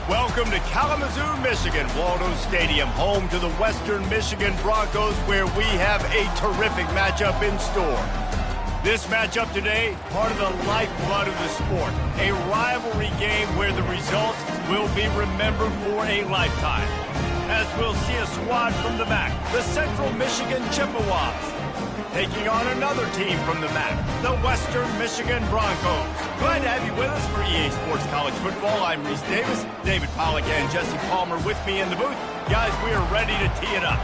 Welcome to Kalamazoo, Michigan, Waldo Stadium, home to the Western Michigan Broncos, where we have a terrific matchup in store. This matchup today, part of the lifeblood of the sport, a rivalry game where the results will be remembered for a lifetime. As we'll see a squad from the MAC, the Central Michigan Chippewas, taking on another team from the MAC, the Western Michigan Broncos. Glad to have you with us for EA Sports College Football. I'm Reese Davis, David Pollack and Jesse Palmer with me in the booth. Guys, we are ready to tee it up.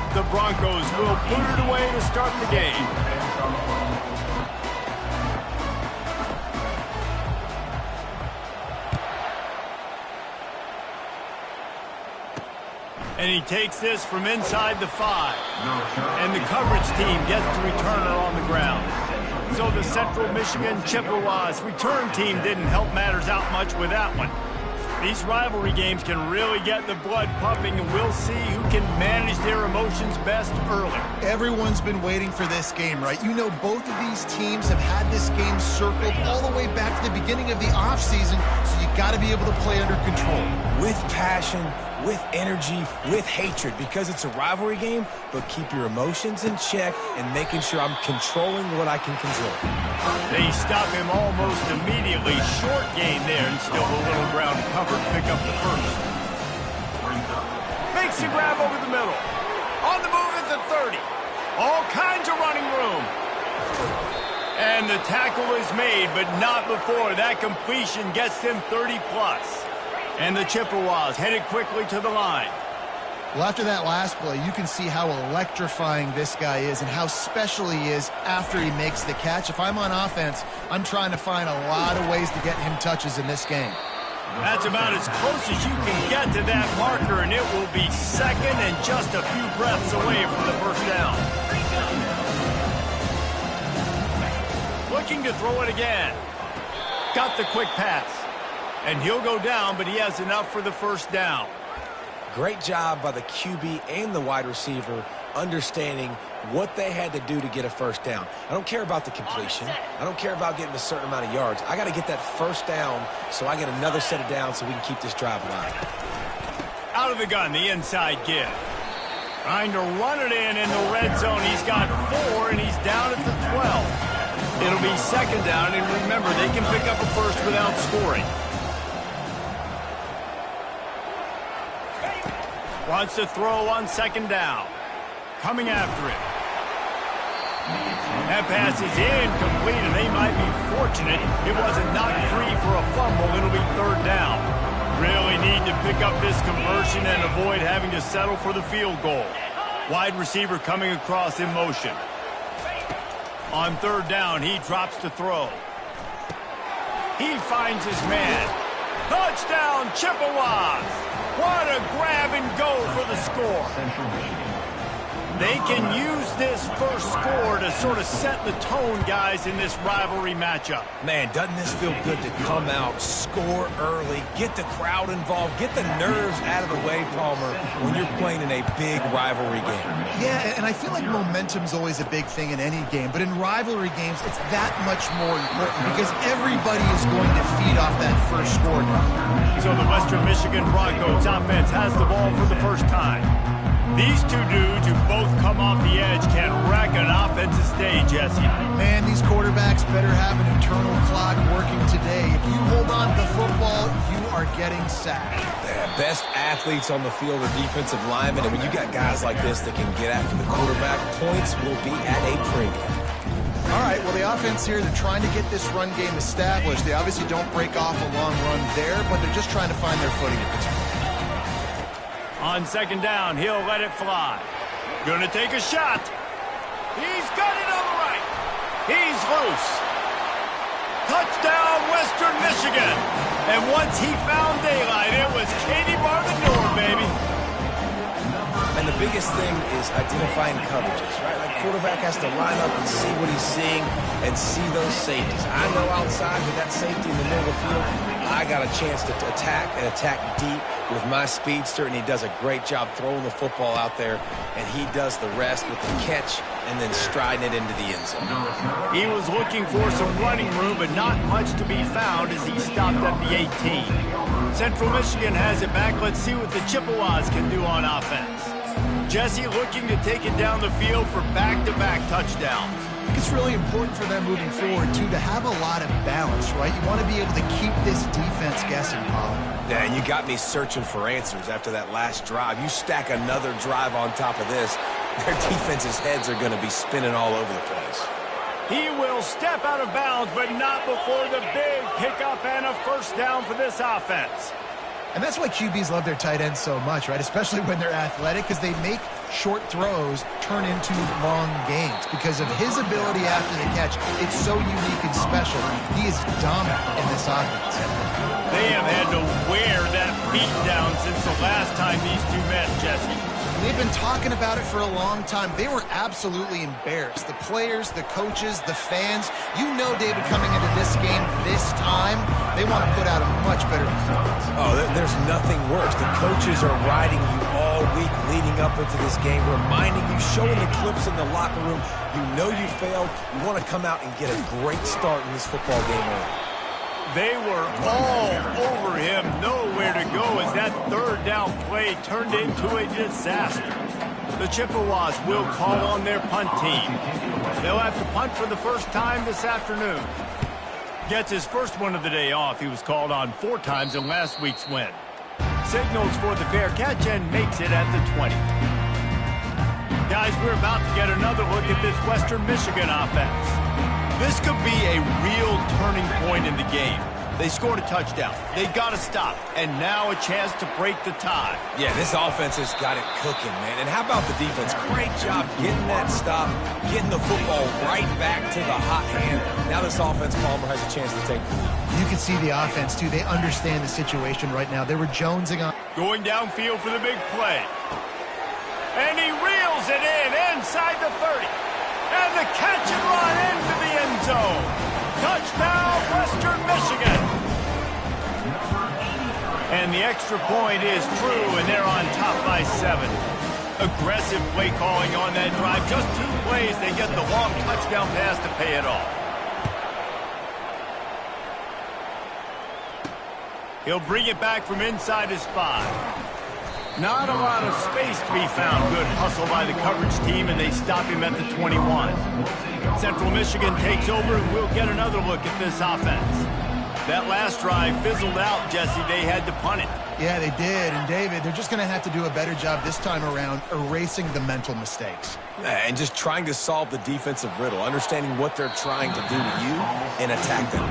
The Broncos will put it away to start the game. And he takes this from inside the 5. And the coverage team gets the returner on the ground. So the Central Michigan Chippewas return team didn't help matters out much with that one. These rivalry games can really get the blood pumping, and we'll see who can manage their emotions best early. Everyone's been waiting for this game, right? You know, both of these teams have had this game circled all the way back to the beginning of the offseason, so you got to be able to play under control. With passion, with energy, with hatred, because it's a rivalry game, but keep your emotions in check and making sure I'm controlling what I can control. They stop him almost immediately. Short gain there, and still a little ground covered. Pick up the first. Makes the grab over the middle. On the move at the 30. All kinds of running room. And the tackle is made, but not before that completion gets them 30+. And the Chippewas headed quickly to the line. Well, after that last play, you can see how electrifying this guy is and how special he is after he makes the catch. If I'm on offense, I'm trying to find a lot of ways to get him touches in this game. That's about as close as you can get to that marker, and it will be second and just a few breaths away from the first down. Looking to throw it again. Got the quick pass. And he'll go down, but he has enough for the first down. Great job by the QB and the wide receiver understanding what they had to do to get a first down. I don't care about the completion. I don't care about getting a certain amount of yards. I got to get that first down so I get another set of downs so we can keep this drive alive. Out of the gun, the inside give. Trying to run it in the red zone. He's got 4, and he's down at the 12. It'll be second down, and remember, they can pick up a first without scoring. Wants to throw on second down. Coming after it. That pass is incomplete, and they might be fortunate it wasn't knocked free for a fumble. It'll be third down. Really need to pick up this conversion and avoid having to settle for the field goal. Wide receiver coming across in motion. On third down, he drops to throw. He finds his man. Touchdown, Chippewas! What a grab and go for the score. They can use this first score to sort of set the tone, guys, in this rivalry matchup. Man, doesn't this feel good to come out, score early, get the crowd involved, get the nerves out of the way, Palmer, when you're playing in a big rivalry game. Yeah, and I feel like momentum's always a big thing in any game, but in rivalry games, it's that much more important because everybody is going to feed off that first score. So the Western Michigan Broncos offense has the ball for the first time. These two dudes who both come off the edge can wreck an offensive stage, Jesse. Man, these quarterbacks better have an internal clock working today. If you hold on to the football, you are getting sacked. Yeah, best athletes on the field are defensive linemen, and when you got guys like this that can get after the quarterback, points will be at a premium. All right, well, the offense here, they're trying to get this run game established. They obviously don't break off a long run there, but they're just trying to find their footing at this point. On second down, he'll let it fly. Gonna take a shot. He's got it on the right. He's loose. Touchdown, Western Michigan. And once he found daylight, it was Katie bar the door, baby. And the biggest thing is identifying coverages, right? Like quarterback has to line up and see what he's seeing and see those safeties. I know outside with that safety in the middle of the field, I got a chance to attack and attack deep with my speedster, and he does a great job throwing the football out there, and he does the rest with the catch and then striding it into the end zone. He was looking for some running room, but not much to be found as he stopped at the 18. Central Michigan has it back. Let's see what the Chippewas can do on offense. Jesse looking to take it down the field for back-to-back touchdowns. I think it's really important for them moving forward, too, to have a lot of balance, right? You want to be able to keep this defense guessing, Pollard. Yeah, and you got me searching for answers after that last drive. You stack another drive on top of this, their defense's heads are going to be spinning all over the place. He will step out of bounds, but not before the big pickup and a first down for this offense. And that's why QBs love their tight ends so much, right? Especially when they're athletic, because they make short throws turn into long gains. Because of his ability after the catch, it's so unique and special. He is dominant in this offense. They have had to wear that beat down since the last time these two met, Jesse. They've been talking about it for a long time. They were absolutely embarrassed. The players, the coaches, the fans. You know, David, coming into this game this time, they want to put out a much better performance. Oh, there's nothing worse. The coaches are riding you all week leading up into this game, reminding you, showing the clips in the locker room. You know you failed. You want to come out and get a great start in this football game early. They were all over him, nowhere to go as that third down play turned into a disaster. The Chippewas will call on their punt team. They'll have to punt for the first time this afternoon. Gets his first one of the day off. He was called on 4 times in last week's win. Signals for the fair catch and makes it at the 20. Guys, we're about to get another look at this Western Michigan offense. This could be a real turning point in the game. They scored a touchdown. They got to stop. And now a chance to break the tie. Yeah, this offense has got it cooking, man. And how about the defense? Great job getting that stop, getting the football right back to the hot hand. Now this offense, Palmer, has a chance to take the lead. You can see the offense, too. They understand the situation right now. They were jonesing on. Going downfield for the big play. And he reels it in inside the 30. And the catch and run into the end zone. Touchdown, Western Michigan. And the extra point is true, and they're on top by 7. Aggressive play calling on that drive. Just 2 plays, they get the long touchdown pass to pay it off. He'll bring it back from inside his 5. Not a lot of space to be found. Good hustle by the coverage team, and they stop him at the 21. Central Michigan takes over, and we'll get another look at this offense. That last drive fizzled out, Jesse. They had to punt it. Yeah, they did. And, David, they're just going to have to do a better job this time around erasing the mental mistakes. And just trying to solve the defensive riddle, understanding what they're trying to do to you and attack them.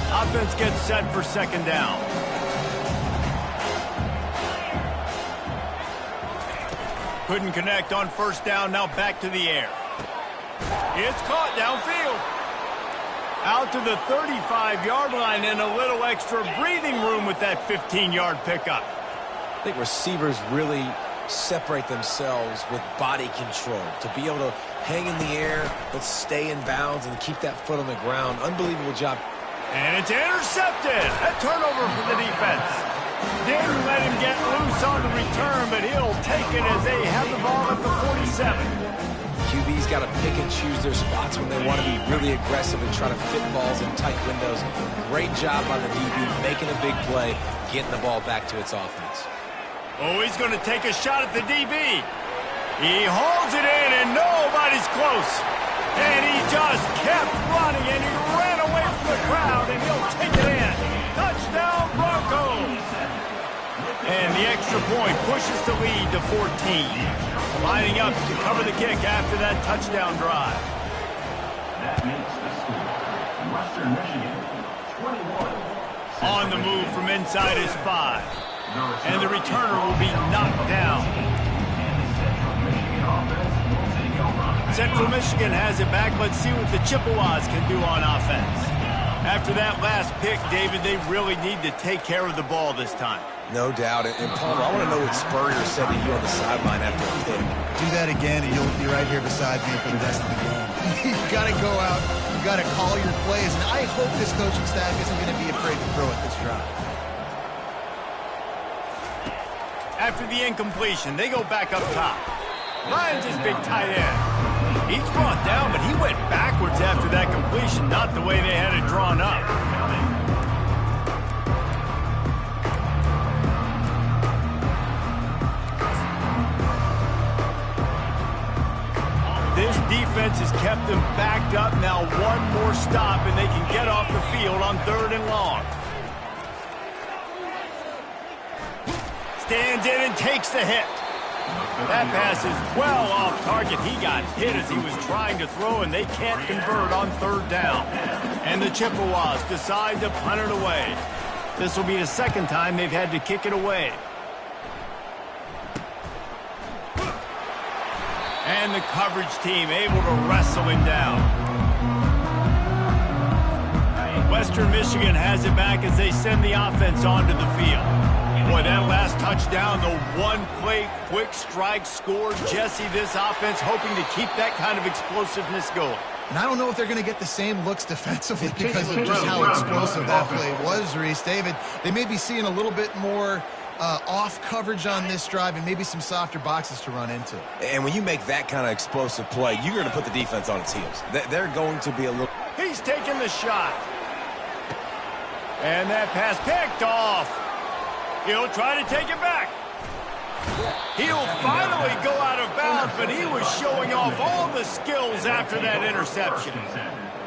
Offense gets set for second down. Couldn't connect on first down, now back to the air. It's caught downfield. Out to the 35-yard line and a little extra breathing room with that 15-yard pickup. I think receivers really separate themselves with body control to be able to hang in the air but stay in bounds and keep that foot on the ground. Unbelievable job. And it's intercepted. A turnover for the defense. Didn't let him get loose on the return, but he'll take it as they have the ball at the 47. QB's got to pick and choose their spots when they want to be really aggressive and try to fit balls in tight windows. Great job by the DB, making a big play, getting the ball back to its offense. Oh, he's going to take a shot at the DB. He holds it in, and nobody's close. And he just kept running, and he ran away from the crowd, and he'll take it in. Touchdown, Broncos! And the extra point pushes the lead to 14. Lining up to cover the kick after that touchdown drive. That makes the score. Western Michigan, 21. On the move from inside his 5. And the returner will be knocked down. Central Michigan has it back. Let's see what the Chippewas can do on offense. After that last pick, David, they really need to take care of the ball this time. No doubt. And Palmer, I want to know what Spurrier said to you on the sideline after the pick. Do that again, and you'll be right here beside me for the rest of the game. You got to go out. You got to call your plays. And I hope this coaching staff isn't going to be afraid to throw at this drive. After the incompletion, they go back up top. Ryan's his big tight end. He's brought down, but he went backwards after that completion, not the way they had it drawn up. This defense has kept them backed up. Now one more stop, and they can get off the field on 3rd and long. Stands in and takes the hit. That pass is well off target. He got hit as he was trying to throw, and they can't convert on 3rd down. And the Chippewas decide to punt it away. This will be the 2nd time they've had to kick it away. And the coverage team able to wrestle him down. Western Michigan has it back as they send the offense onto the field. Boy, that last touchdown, the one-play quick strike score. Jesse, this offense hoping to keep that kind of explosiveness going. And I don't know if they're going to get the same looks defensively because of just how explosive that play was, Reese. David, they may be seeing a little bit more off coverage on this drive and maybe some softer boxes to run into. And when you make that kind of explosive play, you're going to put the defense on its heels. They're going to be a little... He's taking the shot. And that pass picked off. He'll try to take it back. He'll finally go out of bounds, but he was showing off all the skills after that interception.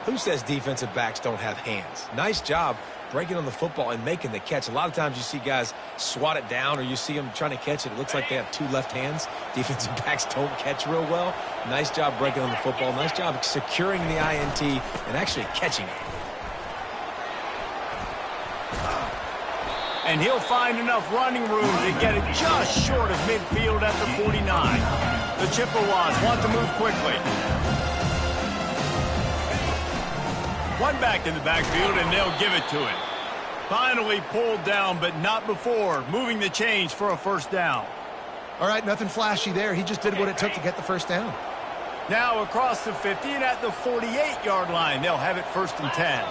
Who says defensive backs don't have hands? Nice job breaking on the football and making the catch. A lot of times you see guys swat it down or you see them trying to catch it. It looks like they have 2 left hands. Defensive backs don't catch real well. Nice job breaking on the football. Nice job securing the INT and actually catching it. And he'll find enough running room to get it just short of midfield at the 49. The Chippewas want to move quickly. One back in the backfield, and they'll give it to him. Finally pulled down, but not before moving the chains for a 1st down. All right, nothing flashy there. He just did what it took to get the 1st down. Now across the 50 and at the 48-yard line, they'll have it 1st and 10.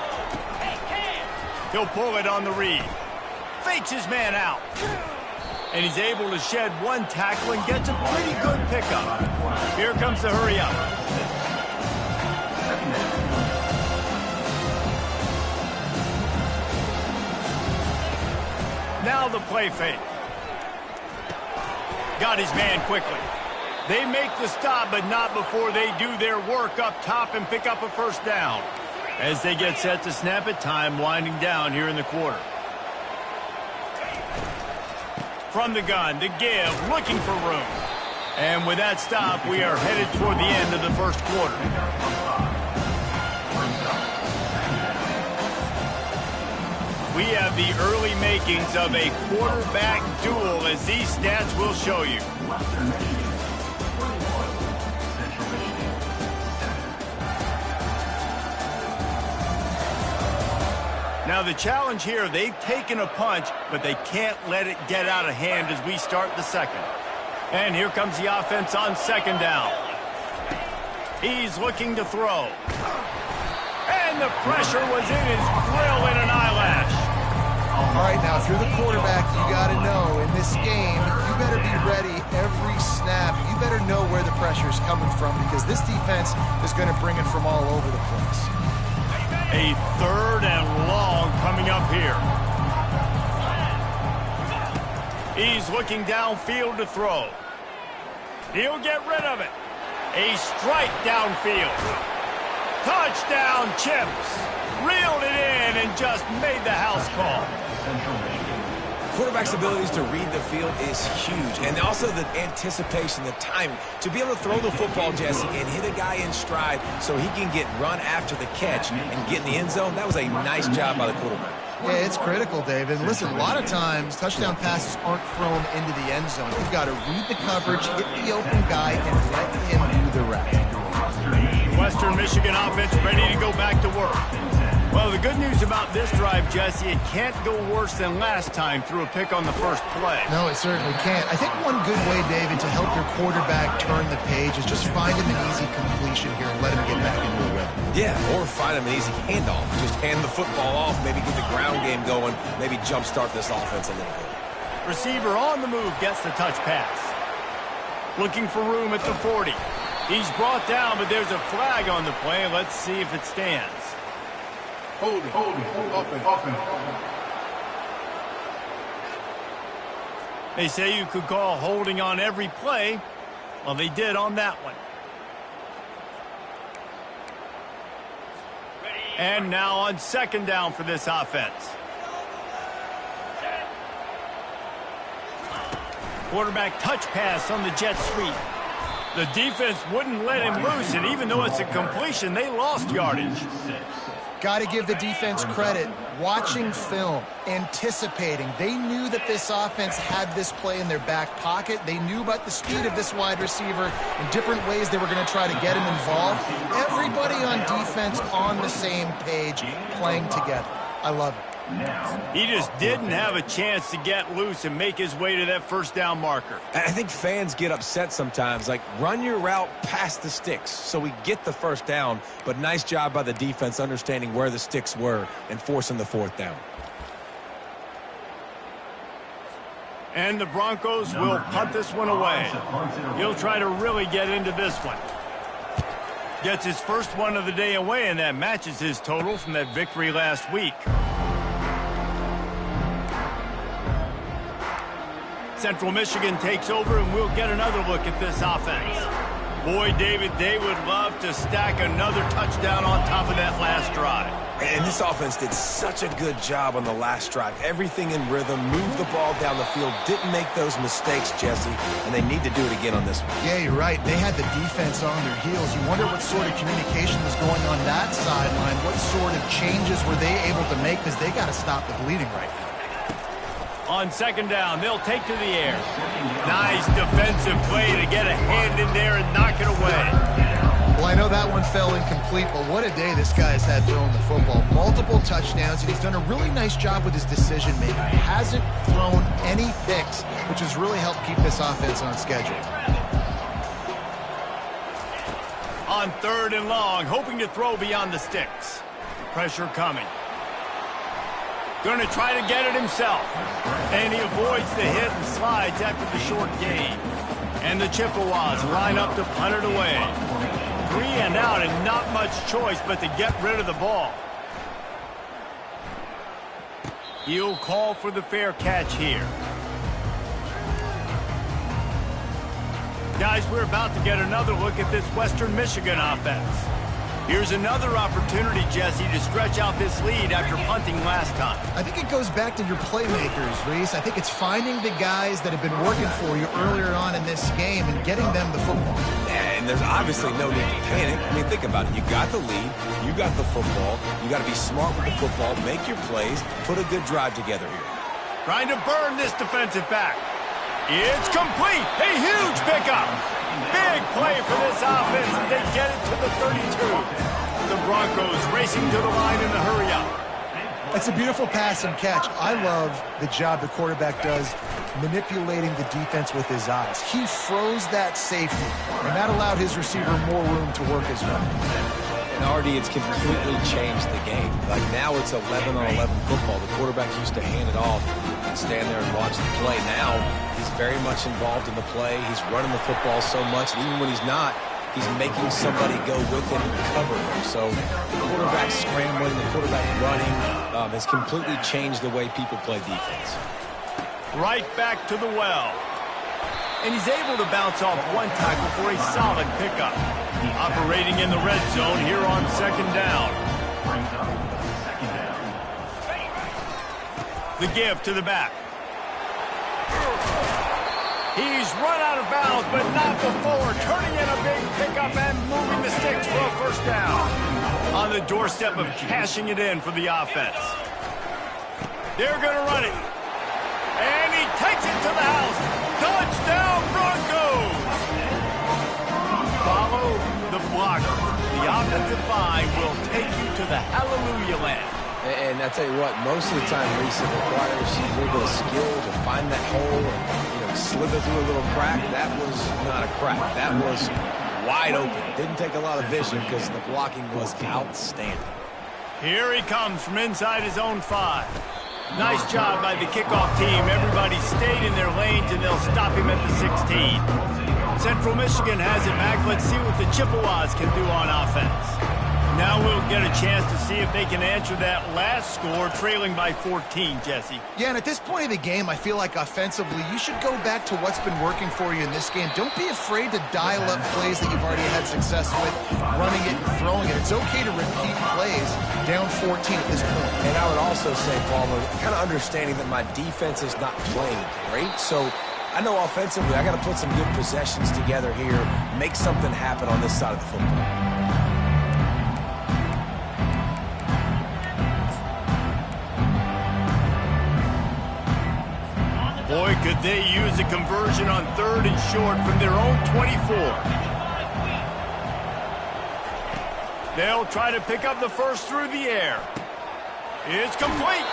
He'll pull it on the read. Fakes his man out. And he's able to shed 1 tackle and gets a pretty good pickup. Here comes the hurry up. Now the play fake. Got his man quickly. They make the stop, but not before they do their work up top and pick up a 1st down. As they get set to snap it, time winding down here in the quarter. From the gun, to give, looking for room. And with that stop, we are headed toward the end of the 1st quarter. We have the early makings of a quarterback duel, as these stats will show you. Now the challenge here, they've taken a punch, but they can't let it get out of hand as we start the 2nd. And here comes the offense on 2nd down. He's looking to throw. And the pressure was in his grill in an eyelash. All right, now through the quarterback, you got to know in this game, you better be ready every snap. You better know where the pressure is coming from because this defense is going to bring it from all over the place. A 3rd and long coming up here. He's looking downfield to throw. He'll get rid of it. A strike downfield. Touchdown, Chips. Reeled it in and just made the house call. Quarterback's abilities to read the field is huge. And also the anticipation, the timing. To be able to throw the football, Jesse, and hit a guy in stride so he can get run after the catch and get in the end zone, that was a nice job by the quarterback. Yeah, it's critical, Dave. And listen, a lot of times, touchdown passes aren't thrown into the end zone. You've got to read the coverage, hit the open guy, and let him do the rest. Well, the good news about this drive, Jesse, it can't go worse than last time through a pick on the first play. No, it certainly can't. I think one good way, David, to help your quarterback turn the page is just find him an easy completion here and let him get back into a rhythm. Yeah, or find him an easy handoff. Just hand the football off, maybe get the ground game going, maybe jumpstart this offense a little bit. Receiver on the move gets the touch pass. Looking for room at the 40. He's brought down, but there's a flag on the play. Let's see if it stands. Holding, open. They say you could call holding on every play. Well, they did on that one. And now on second down for this offense. Quarterback touch pass on the jet sweep. The defense wouldn't let him loose, and even though it's a completion, they lost yardage. Got to give the defense credit. Watching film, anticipating. They knew that this offense had this play in their back pocket. They knew about the speed of this wide receiver and different ways they were going to try to get him involved. Everybody on defense on the same page, playing together. I love it. He just didn't have a chance to get loose and make his way to that first down marker. I think fans get upset sometimes, like run your route past the sticks so we get the first down, but nice job by the defense understanding where the sticks were and forcing the fourth down. And the Broncos will punt this one away. He'll try to really get into this one. Gets his first one of the day away, and that matches his total from that victory last week. Central Michigan takes over, and we'll get another look at this offense. Boy, David, they would love to stack another touchdown on top of that last drive. And this offense did such a good job on the last drive. Everything in rhythm, moved the ball down the field, didn't make those mistakes, Jesse, and they need to do it again on this one. Yeah, you're right. They had the defense on their heels. You wonder what sort of communication was going on that sideline. What sort of changes were they able to make, because they got to stop the bleeding right now. On second down, they'll take to the air. Nice defensive play to get a hand in there and knock it away. Well, I know that one fell incomplete, but what a day this guy's had throwing the football. Multiple touchdowns, and he's done a really nice job with his decision-making. Hasn't thrown any picks, which has really helped keep this offense on schedule. On third and long, hoping to throw beyond the sticks. Pressure coming. Going to try to get it himself. And he avoids the hit and slides after the short gain. And the Chippewas line up to punt it away. 3 and out, and not much choice but to get rid of the ball. He'll call for the fair catch here. Guys, we're about to get another look at this Western Michigan offense. Here's another opportunity, Jesse, to stretch out this lead after punting last time. I think it goes back to your playmakers, Reese. I think it's finding the guys that have been working for you earlier on in this game and getting them the football. And there's obviously no need to panic. I mean, think about it. You got the lead. You got the football. You got to be smart with the football, make your plays, put a good drive together here. Trying to burn this defensive back. It's complete. A huge pickup. Big play for this offense, and they get it to the 32. The Broncos racing to the line in the hurry-up. It's a beautiful pass and catch. I love the job the quarterback does manipulating the defense with his eyes. He froze that safety, and that allowed his receiver more room to work his route. And Artie, it's completely changed the game. Like now it's 11-on-11 football. The quarterback used to hand it off and stand there and watch the play. Now he's very much involved in the play. He's running the football so much, and even when he's not, he's making somebody go with him and cover him. So the quarterback scrambling, the quarterback running has completely changed the way people play defense. Right back to the well. And he's able to bounce off one tackle for a solid pickup. Operating in the red zone here on second down. The give to the back. He's run out of bounds, but not before. Turning in a big pickup and moving the sticks for a first down. On the doorstep of cashing it in for the offense. They're going to run it. And he takes it to the house. Touchdown, Broncos! Follow the blocker. The offensive line will take you to the hallelujah land. And I tell you what, most of the time, Reese, it requires a little bit of skill to find that hole and slither through a little crack. That was not a crack. That was wide open. Didn't take a lot of vision because the blocking was outstanding. Here he comes from inside his own 5. Nice job by the kickoff team. Everybody stayed in their lanes, and they'll stop him at the 16. Central Michigan has it back. Let's see what the Chippewas can do on offense. Now we'll get a chance to see if they can answer that last score, trailing by 14, Jesse. Yeah, and at this point of the game, I feel like offensively, you should go back to what's been working for you in this game. Don't be afraid to dial up plays that you've already had success with, running it and throwing it. It's okay to repeat plays down 14 at this point. And I would also say, Palmer, kind of understanding that my defense is not playing great, so I know offensively I got to put some good possessions together here, make something happen on this side of the football. Boy, could they use a conversion on 3rd and short from their own 24. They'll try to pick up the first through the air. It's complete.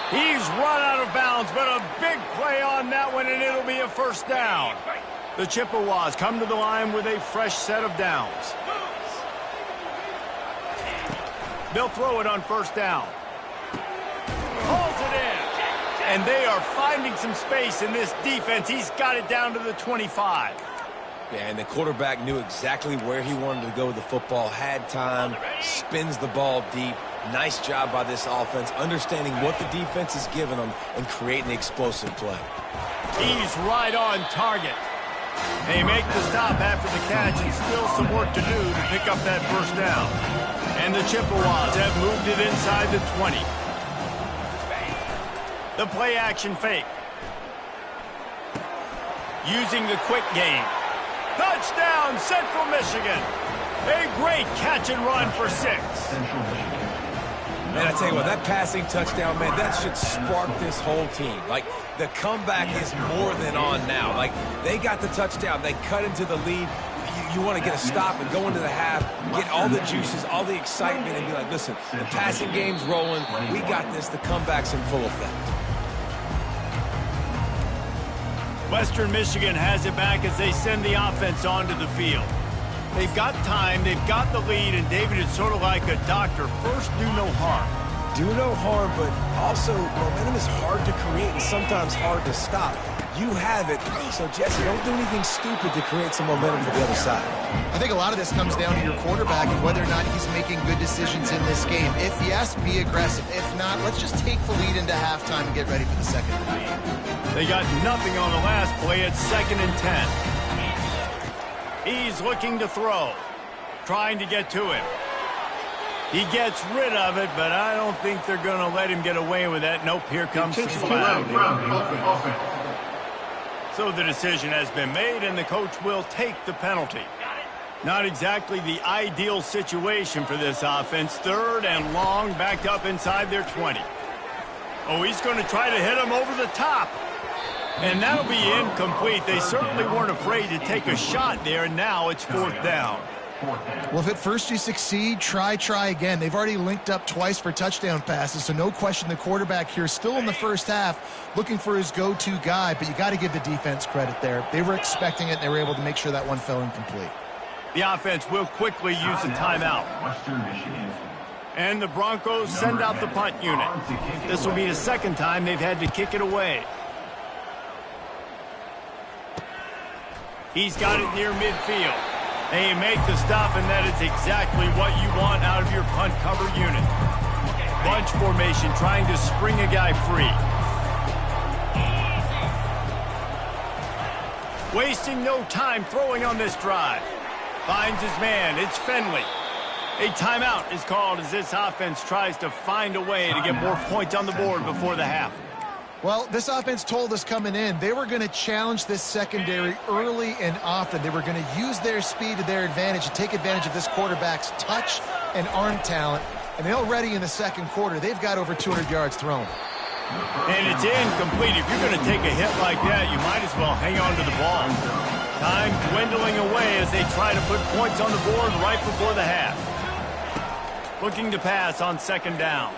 He's run out of bounds, but a big play on that one, and it'll be a first down. The Chippewas come to the line with a fresh set of downs. They'll throw it on first down. Pulls it in. And they are finding some space in this defense. He's got it down to the 25. Yeah, and the quarterback knew exactly where he wanted to go with the football, had time, spins the ball deep. Nice job by this offense, understanding what the defense is giving them and creating the explosive play. He's right on target. They make the stop after the catch, and still some work to do to pick up that first down. And the Chippewas have moved it inside the 20. The play action fake. Using the quick game. Touchdown, Central Michigan. A great catch and run for 6. Man, I tell you what, that passing touchdown, man, that should spark this whole team. Like, the comeback is more than on now. Like, they got the touchdown. They cut into the lead. You want to get a stop and go into the half, get all the juices, all the excitement, and be like, listen, the passing game's rolling. We got this. The comeback's in full effect. Western Michigan has it back as they send the offense onto the field. They've got time, they've got the lead, and David is sort of like a doctor. First, do no harm. Do no harm, but also momentum is hard to create and sometimes hard to stop. You have it, so Jesse, don't do anything stupid to create some momentum for the other side. I think a lot of this comes down to your quarterback and whether or not he's making good decisions in this game. If yes, be aggressive. If not, let's just take the lead into halftime and get ready for the second half. They got nothing on the last play at 2nd and 10. He's looking to throw, trying to get to him. He gets rid of it, but I don't think they're going to let him get away with that. Nope, here comes the flag. So the decision has been made, and the coach will take the penalty. Not exactly the ideal situation for this offense. 3rd and long, backed up inside their 20. Oh, he's going to try to hit him over the top. And that'll be incomplete. They certainly weren't afraid to take a shot there, and now it's 4th down. Well, if at first you succeed, try again. They've already linked up twice for touchdown passes, so no question the quarterback here still in the first half looking for his go-to guy, but you got to give the defense credit there. They were expecting it, and they were able to make sure that one fell incomplete. The offense will quickly use a timeout. And the Broncos send out the punt unit. This will be the second time they've had to kick it away. He's got it near midfield. They make the stop, and that is exactly what you want out of your punt cover unit. Bunch formation, trying to spring a guy free. Wasting no time throwing on this drive. Finds his man. It's Finley. A timeout is called as this offense tries to find a way to get more points on the board before the half. Well, this offense told us coming in they were going to challenge this secondary early and often. They were going to use their speed to their advantage and take advantage of this quarterback's touch and arm talent. And already in the second quarter, they've got over 200 yards thrown. And it's incomplete. If you're going to take a hit like that, you might as well hang on to the ball. Time dwindling away as they try to put points on the board right before the half. Looking to pass on second down.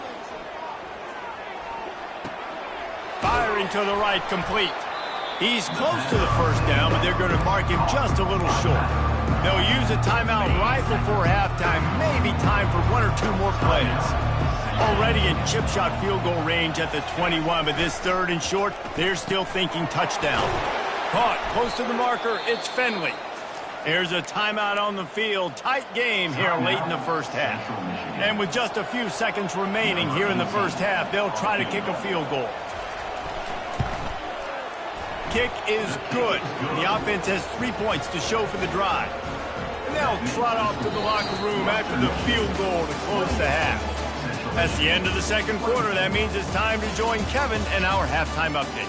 Firing to the right, complete. He's close to the first down, but they're going to mark him just a little short. They'll use a timeout right before halftime, maybe time for one or two more plays. Already in chip shot field goal range at the 21, but this third and short, they're still thinking touchdown. Caught close to the marker, it's Finley. There's a timeout on the field. Tight game here late in the first half. And with just a few seconds remaining here in the first half, they'll try to kick a field goal. Kick is good. The offense has 3 points to show for the drive. And they'll trot off to the locker room after the field goal to close the half. That's the end of the second quarter. That means it's time to join Kevin and our halftime update.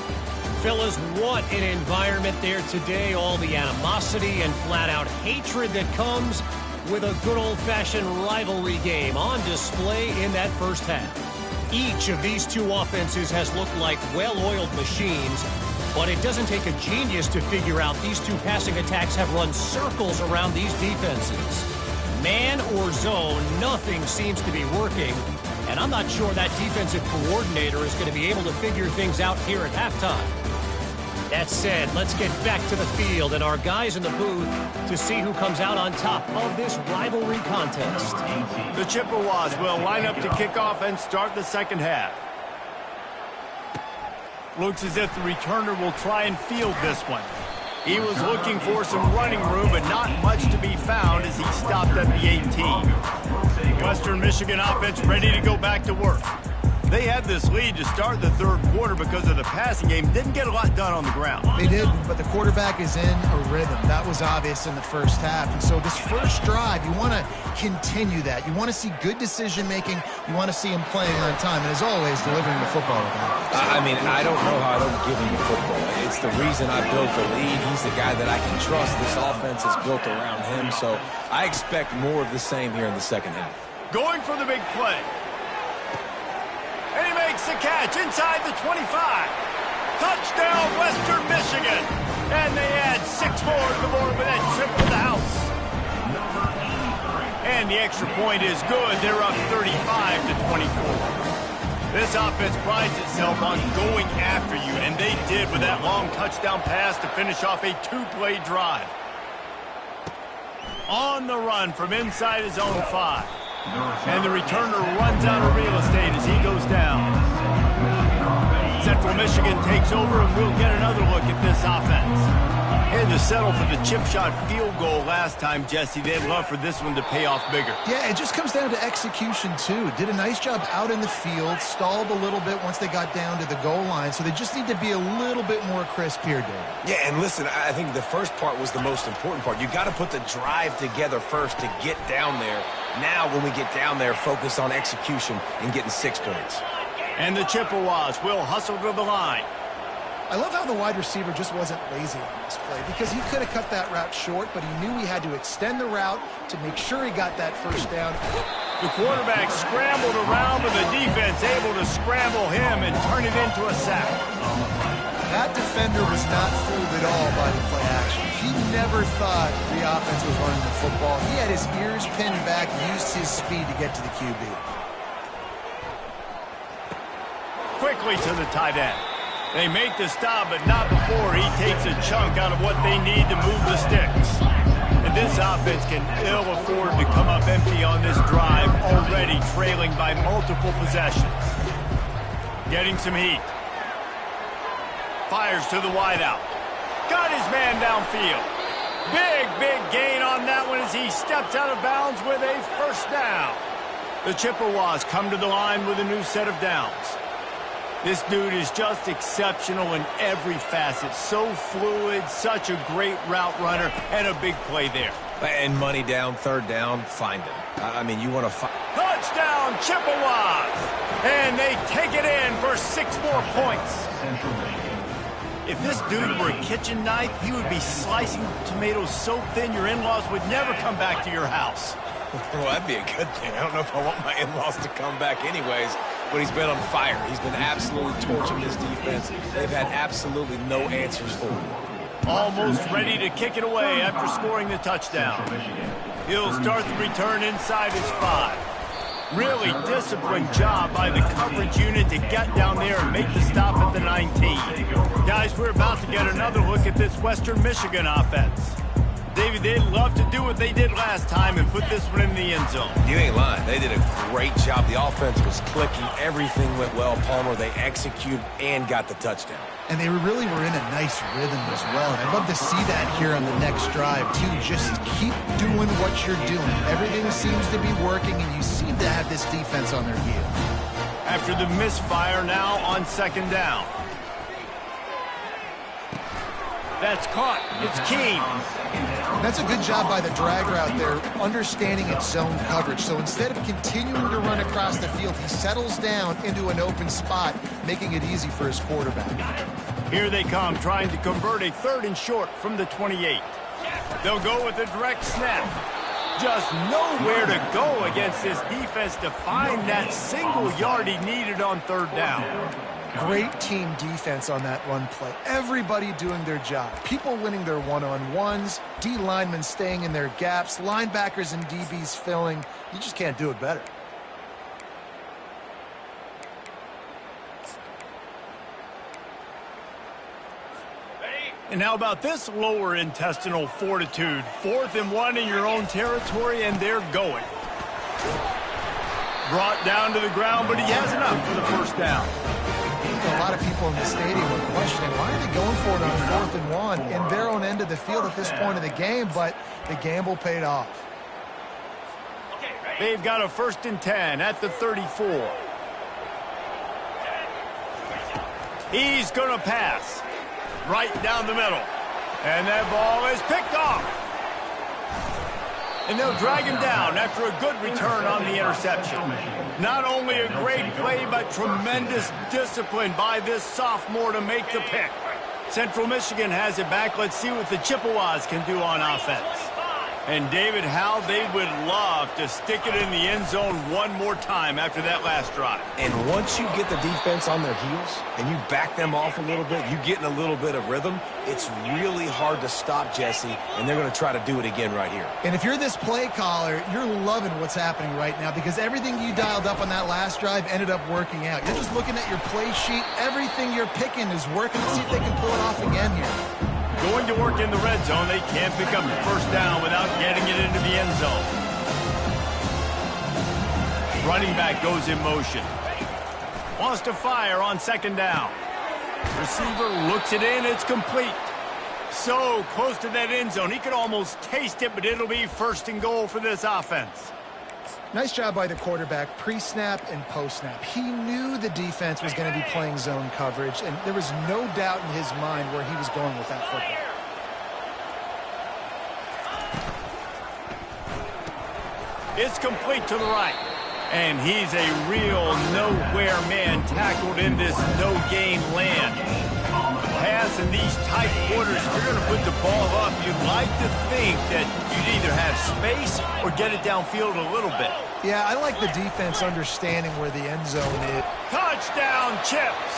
Fellas, what an environment there today. All the animosity and flat-out hatred that comes with a good old-fashioned rivalry game on display in that first half. Each of these two offenses has looked like well-oiled machines, but it doesn't take a genius to figure out these two passing attacks have run circles around these defenses. Man or zone, nothing seems to be working, and I'm not sure that defensive coordinator is going to be able to figure things out here at halftime. That said, let's get back to the field and our guys in the booth to see who comes out on top of this rivalry contest. The Chippewas will line up to kick off and start the second half. Looks as if the returner will try and field this one. He was looking for some running room, but not much to be found as he stopped at the 18. Western Michigan offense ready to go back to work. They had this lead to start the third quarter because of the passing game. Didn't get a lot done on the ground. They did, but the quarterback is in a rhythm. That was obvious in the first half. And so this first drive, you want to continue that. You want to see good decision-making. You want to see him playing on time. And as always, delivering the football. I mean, I don't know how I don't give him the football. It's the reason I built the lead. He's the guy that I can trust. This offense is built around him. So I expect more of the same here in the second half. Going for the big play. And he makes the catch inside the 25. Touchdown, Western Michigan. And they add 6 more to the board with that trip to the house. And the extra point is good. They're up 35-24. This offense prides itself on going after you, and they did with that long touchdown pass to finish off a 2-play drive. On the run from inside his own 5. And the returner runs out of real estate as he goes down. Central Michigan takes over, and we'll get another look at this offense. Had to settle for the chip shot field goal last time, Jesse. They'd love for this one to pay off bigger. Yeah, it just comes down to execution, too. Did a nice job out in the field, stalled a little bit once they got down to the goal line, so they just need to be a little bit more crisp here, Dave. Yeah, and listen, I think the first part was the most important part. You got to put the drive together first to get down there. Now, when we get down there, focus on execution and getting 6 points. And the Chippewas will hustle to the line. I love how the wide receiver just wasn't lazy on this play because he could have cut that route short, but he knew he had to extend the route to make sure he got that first down. The quarterback scrambled around, but the defense able to scramble him and turn it into a sack. That defender was not fooled at all by the play action. He never thought the offense was running the football. He had his ears pinned back, used his speed to get to the QB. Quickly to the tight end. They make the stop, but not before he takes a chunk out of what they need to move the sticks. And this offense can ill afford to come up empty on this drive, already trailing by multiple possessions. Getting some heat. Fires to the wideout. Got his man downfield. Big gain on that one as he steps out of bounds with a first down. The Chippewas come to the line with a new set of downs. This dude is just exceptional in every facet. So fluid, such a great route runner, and a big play there. And money down, third down, find him. I mean, you want to find... Touchdown, Chippewas! And they take it in for 6 more points. If this dude were a kitchen knife, he would be slicing tomatoes so thin your in-laws would never come back to your house. Well, that'd be a good thing. I don't know if I want my in-laws to come back anyways, but he's been on fire. He's been absolutely torching this defense. They've had absolutely no answers for him. Almost ready to kick it away after scoring the touchdown. He'll start the return inside his 5. Really disciplined job by the coverage unit to get down there and make the stop at the 19. Guys, we're about to get another look at this Western Michigan offense. David, they'd love to do what they did last time and put this one in the end zone. You ain't lying. They did a great job. The offense was clicking. Everything went well, Palmer. They executed and got the touchdown. And they really were in a nice rhythm as well. And I'd love to see that here on the next drive, too. Just keep doing what you're doing. Everything seems to be working, and you seem to have this defense on their heels. After the misfire, now on second down. That's caught. It's Keene. That's a good job by the drag route there, understanding its zone coverage. So instead of continuing to run across the field, he settles down into an open spot, making it easy for his quarterback. Here they come, trying to convert a 3rd and short from the 28. They'll go with a direct snap. Just nowhere to go against this defense to find that single yard he needed on 3rd down. Great team defense on that run play. Everybody doing their job. People winning their one-on-ones, D linemen staying in their gaps, linebackers and DBs filling. You just can't do it better. And how about this lower intestinal fortitude? 4th and 1 in your own territory, and they're going. Brought down to the ground, but he has enough for the first down. A lot of people in the stadium were questioning, why are they going for it on 4th and 1 in their own end of the field at this point of the game, but the gamble paid off. They've got a 1st and 10 at the 34. He's going to pass right down the middle. And that ball is picked off. And they'll drag him down after a good return on the interception. Not only a great play, but tremendous discipline by this sophomore to make the pick. Central Michigan has it back. Let's see what the Chippewas can do on offense. And David, how they would love to stick it in the end zone one more time after that last drive. And once you get the defense on their heels and you back them off a little bit, you get in a little bit of rhythm, it's really hard to stop Jesse, and they're going to try to do it again right here. And if you're this play caller, you're loving what's happening right now because everything you dialed up on that last drive ended up working out. You're just looking at your play sheet. Everything you're picking is working. Let's see if they can pull it off again here. Going to work in the red zone. They can't pick up the first down without getting it into the end zone. Running back goes in motion. Wants to fire on 2nd down. Receiver looks it in. It's complete. So close to that end zone. He could almost taste it, but it'll be 1st and goal for this offense. Nice job by the quarterback, pre-snap and post-snap. He knew the defense was going to be playing zone coverage, and there was no doubt in his mind where he was going with that football. It's complete to the right. And he's a real nowhere man tackled in this no-gain land. Pass in these tight quarters, if you're going to put the ball up, you'd like to think that you'd either have space or get it downfield a little bit. Yeah, I like the defense understanding where the end zone is. Touchdown, Chips.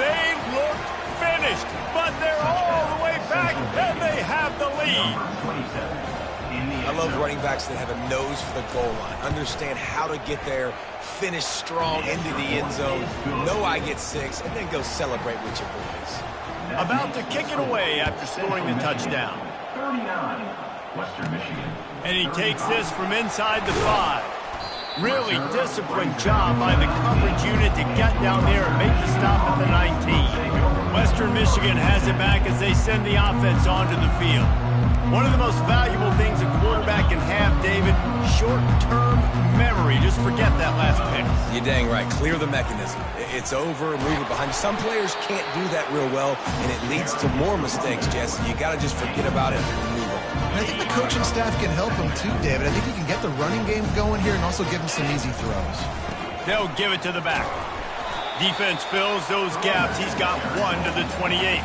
They look finished, but they're all the way back, and they have the lead. I love running backs that have a nose for the goal line, understand how to get there, finish strong into the end zone, know I get 6, and then go celebrate with your boys. About to kick it away after scoring the touchdown. 39, Western Michigan. And he takes this from inside the 5. Really disciplined job by the coverage unit to get down there and make the stop at the 19. Western Michigan has it back as they send the offense onto the field. One of the most valuable things a quarterback can have, David, short-term memory. Just forget that last pick. You're dang right. Clear the mechanism. It's over, move it behind. Some players can't do that real well, and it leads to more mistakes, Jesse. You got to just forget about it and move on. And I think the coaching staff can help him too, David. I think he can get the running game going here and also give him some easy throws. They'll give it to the back. Defense fills those gaps. He's got 1 to the 28.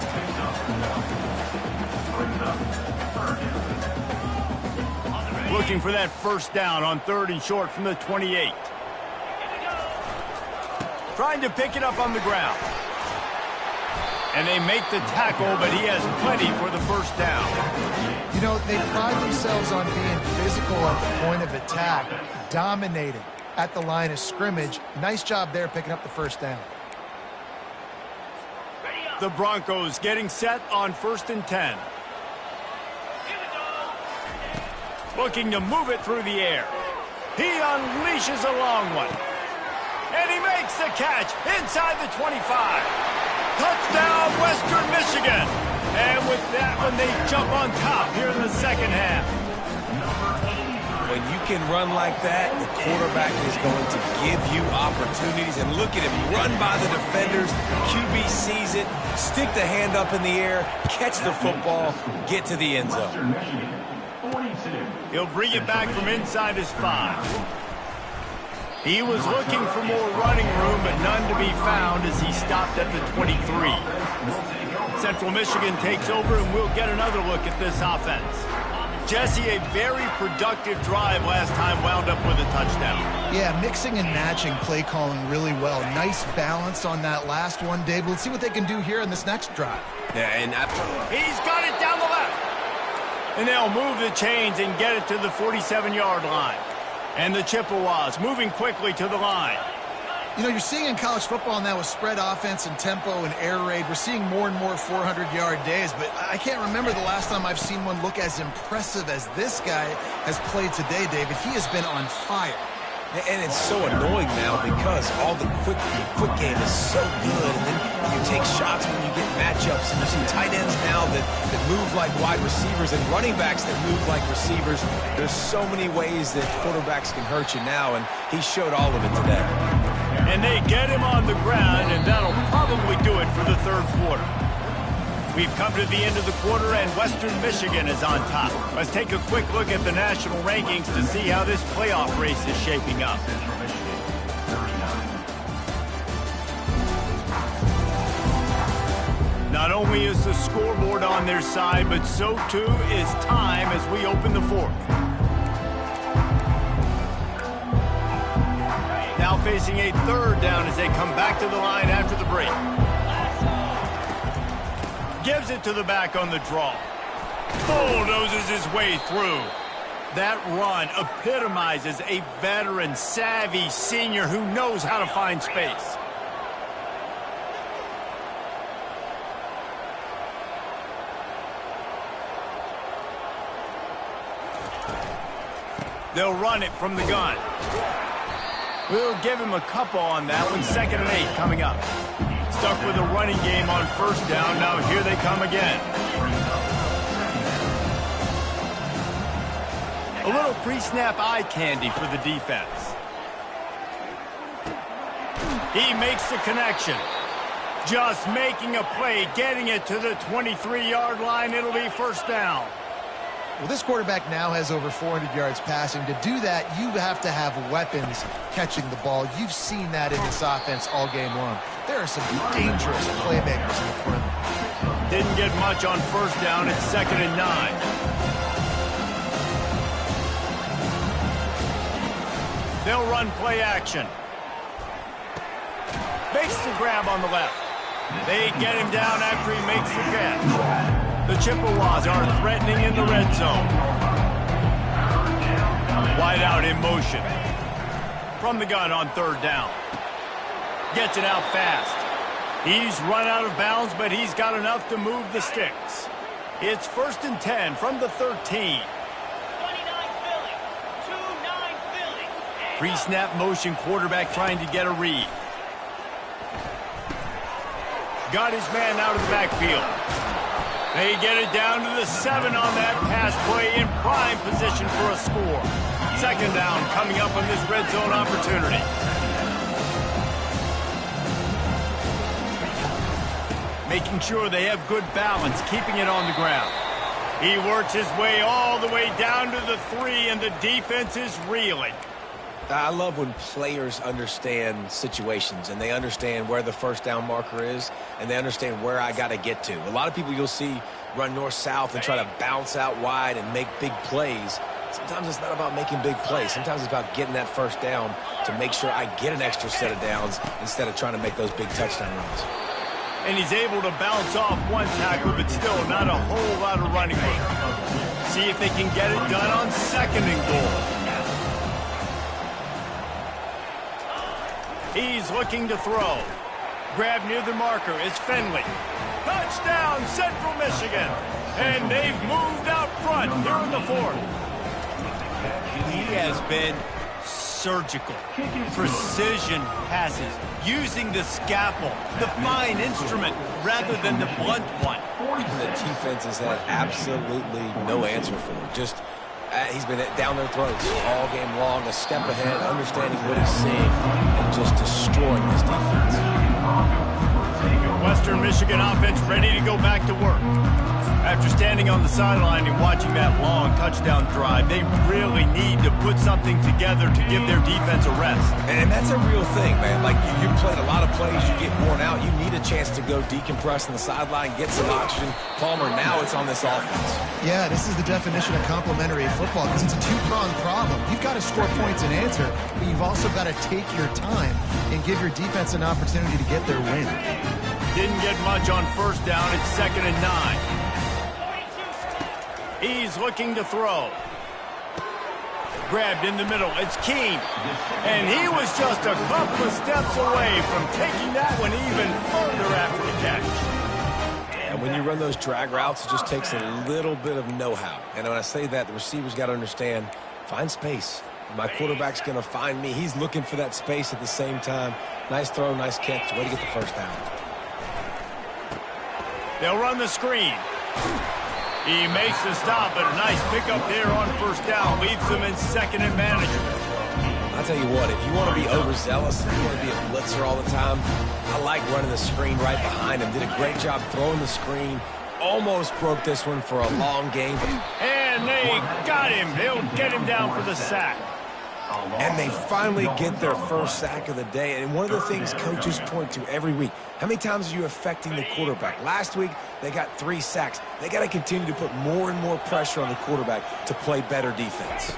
Looking for that first down on 3rd and short from the 28. Trying to pick it up on the ground. And they make the tackle, but he has plenty for the first down. You know, they pride themselves on being physical at the point of attack, dominating at the line of scrimmage. Nice job there picking up the first down. The Broncos getting set on 1st and 10. Looking to move it through the air. He unleashes a long one. And he makes the catch inside the 25. Touchdown, Western Michigan. And with that one, they jump on top here in the second half. When you can run like that, the quarterback is going to give you opportunities. And look at him run by the defenders. QB sees it, stick the hand up in the air, catch the football, get to the end zone. He'll bring it back from inside his 5. He was looking for more running room, but none to be found as he stopped at the 23. Central Michigan takes over, and we'll get another look at this offense. Jesse, a very productive drive last time, wound up with a touchdown. Yeah, mixing and matching play calling really well. Nice balance on that last one, Dave. Let's see what they can do here in this next drive. Yeah, and he's got it down the left. And they'll move the chains and get it to the 47-yard line. And the Chippewas moving quickly to the line. You know, you're seeing in college football now with spread offense and tempo and air raid, we're seeing more and more 400-yard days, but I can't remember the last time I've seen one look as impressive as this guy has played today, David. He has been on fire. And it's so annoying now because all the quick game is so good, and then you take shots when you get matchups, and you see tight ends now that move like wide receivers and running backs that move like receivers. There's so many ways that quarterbacks can hurt you now, and he showed all of it today. And they get him on the ground, and that'll probably do it for the third quarter. We've come to the end of the quarter, and Western Michigan is on top. Let's take a quick look at the national rankings to see how this playoff race is shaping up. Not only is the scoreboard on their side, but so too is time as we open the fourth. Now facing a third down as they come back to the line after the break. Gives it to the back on the draw. Bulldozes his way through. That run epitomizes a veteran, savvy senior who knows how to find space. They'll run it from the gun. We'll give him a couple on that one. 2nd and 8 coming up. Stuck with a running game on first down. Now here they come again. A little pre-snap eye candy for the defense. He makes the connection. Just making a play, getting it to the 23-yard line. It'll be first down. Well, this quarterback now has over 400 yards passing. To do that, you have to have weapons catching the ball. You've seen that in this offense all game long. There are some dangerous playmakers in the front. Didn't get much on first down. It's 2nd and 9. They'll run play action. Makes the grab on the left. They get him down after he makes the catch. The Chippewas are threatening in the red zone. Wide out in motion. From the gun on third down. Gets it out fast. He's run out of bounds, but he's got enough to move the sticks. It's 1st and 10 from the 13. Pre-snap motion quarterback trying to get a read. Got his man out of the backfield. They get it down to the 7 on that pass play in prime position for a score. 2nd down coming up on this red zone opportunity. Making sure they have good balance, keeping it on the ground. He works his way all the way down to the 3, and the defense is reeling. I love when players understand situations and they understand where the first down marker is and they understand where I got to get to. A lot of people you'll see run north-south and try to bounce out wide and make big plays. Sometimes it's not about making big plays. Sometimes it's about getting that first down to make sure I get an extra set of downs instead of trying to make those big touchdown runs. And he's able to bounce off one tackle, but still not a whole lot of running room. See if they can get it done on 2nd and goal. He's looking to throw. Grab near the marker is Finley. Touchdown, Central Michigan. And they've moved out front here in the fourth. He has been surgical. Precision passes. Using the scalpel, the fine instrument, rather than the blunt one. The defense has had absolutely no answer for him. Just, he's been down their throats all game long, a step ahead, understanding what he's seeing, and just destroying this defense. Western Michigan offense ready to go back to work. After standing on the sideline and watching that long touchdown drive, they really need to put something together to give their defense a rest. And that's a real thing, man. Like, you played a lot of plays, you get worn out, you need a chance to go decompress on the sideline, get some oxygen. Palmer, now it's on this offense. Yeah, this is the definition of complementary football because it's a two-pronged problem. You've got to score points and answer, but you've also got to take your time and give your defense an opportunity to get their win. Didn't get much on first down. It's 2nd and 9. He's looking to throw. Grabbed in the middle. It's Keene. And he was just a couple of steps away from taking that one even further after the catch. And when you run those drag routes, it just takes a little bit of know-how. And when I say that, the receiver's got to understand, find space. My quarterback's going to find me. He's looking for that space at the same time. Nice throw, nice catch. Way to get the first down. They'll run the screen. He makes the stop, but a nice pickup there on first down. Leaves them in 2nd and manageable. I'll tell you what, if you want to be overzealous, if you want to be a blitzer all the time, I like running the screen right behind him. Did a great job throwing the screen. Almost broke this one for a long game. And they got him. They'll get him down for the sack. And they finally get their first sack of the day. And one of the things coaches point to every week, how many times are you affecting the quarterback? Last week, they got 3 sacks. They got to continue to put more and more pressure on the quarterback to play better defense.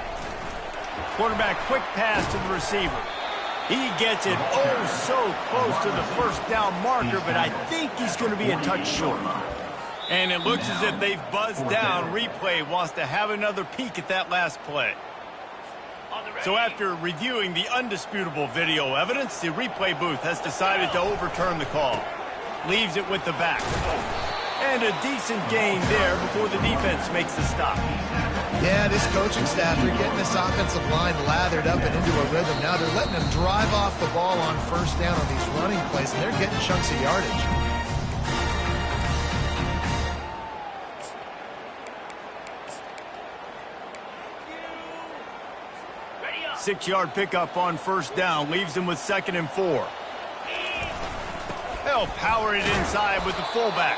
Quarterback quick pass to the receiver. He gets it oh so close to the first down marker, but I think he's going to be a touch short. And it looks as if they've buzzed down. Replay wants to have another peek at that last play. So after reviewing the undisputable video evidence, the replay booth has decided to overturn the call. Leaves it with the back. And a decent gain there before the defense makes the stop. Yeah, this coaching staff, they're getting this offensive line lathered up and into a rhythm. Now they're letting them drive off the ball on first down on these running plays, and they're getting chunks of yardage. Six-yard pickup on first down. Leaves them with 2nd and 4. They'll power it inside with the fullback.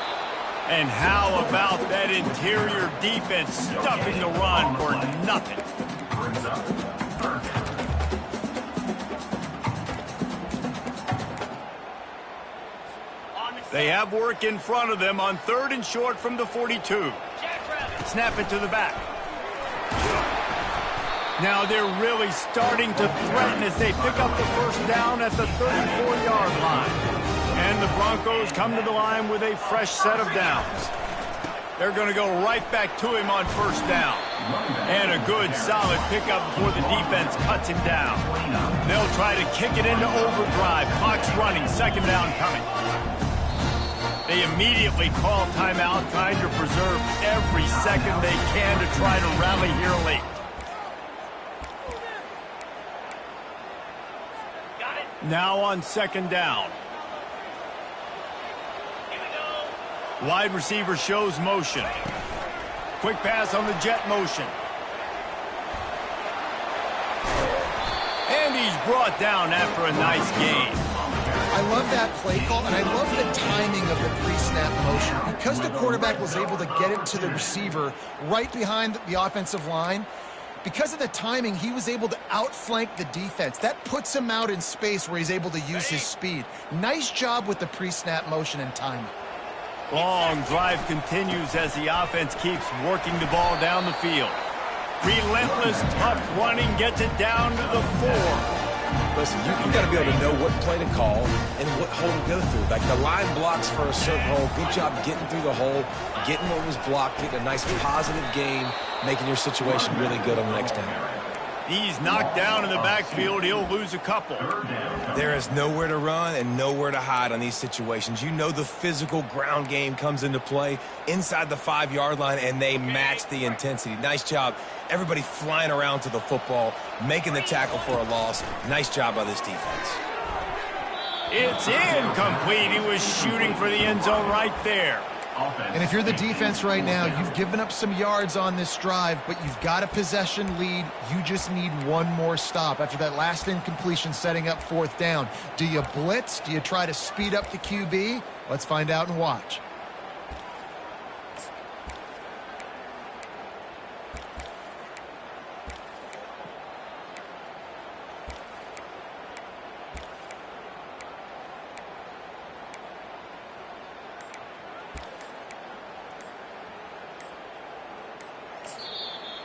And how about that interior defense stuffing the run for nothing? They have work in front of them on 3rd and short from the 42. Snap it to the back. Now they're really starting to threaten as they pick up the first down at the 34-yard line. And the Broncos come to the line with a fresh set of downs. They're going to go right back to him on first down. And a good, solid pickup before the defense cuts him down. They'll try to kick it into overdrive. Clock's running, 2nd down coming. They immediately call timeout, trying to preserve every second they can to try to rally here late. Now on 2nd down. Wide receiver shows motion. Quick pass on the jet motion. And he's brought down after a nice gain. I love that play call, and I love the timing of the pre-snap motion. Because the quarterback was able to get it to the receiver right behind the offensive line, because of the timing, he was able to outflank the defense. That puts him out in space where he's able to use his speed. Nice job with the pre-snap motion and timing. Long drive continues as the offense keeps working the ball down the field. Relentless, tough running gets it down to the 4. Listen, you got to be able to know what play to call and what hole to go through. Like, the line blocks for a certain hole. Good job getting through the hole, getting what was blocked, getting a nice positive gain, making your situation really good on the next down. He's knocked down in the backfield. He'll lose a couple. There is nowhere to run and nowhere to hide on these situations. You know the physical ground game comes into play inside the 5-yard line, and they match the intensity. Nice job. Everybody flying around to the football, making the tackle for a loss. Nice job by this defense. It's incomplete. He was shooting for the end zone right there. And if you're the defense right now, you've given up some yards on this drive, but you've got a possession lead. You just need one more stop after that last incompletion setting up 4th down. Do you blitz? Do you try to speed up the QB? Let's find out and watch.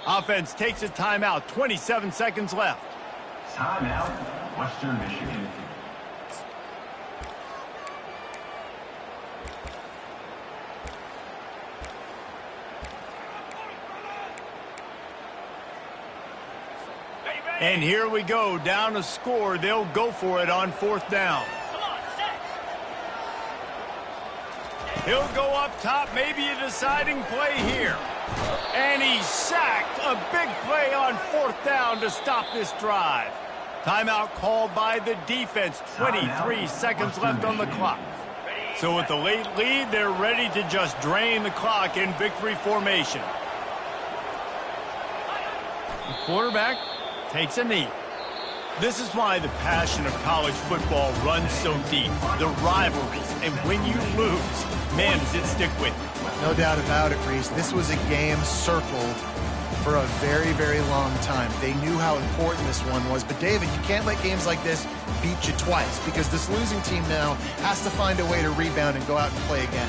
Offense takes a timeout. 27 seconds left. Timeout, Western Michigan. And here we go. Down a score. They'll go for it on 4th down. He'll go up top. Maybe a deciding play here. And he's sacked. A big play on 4th down to stop this drive. Timeout called by the defense. 23 seconds left on the clock. So with the late lead, they're ready to just drain the clock in victory formation. The quarterback takes a knee. This is why the passion of college football runs so deep. The rivalries. And when you lose, man, does it stick with you. No doubt about it, Reese. This was a game circled for a very, very long time. They knew how important this one was. But, David, you can't let games like this beat you twice because this losing team now has to find a way to rebound and go out and play again.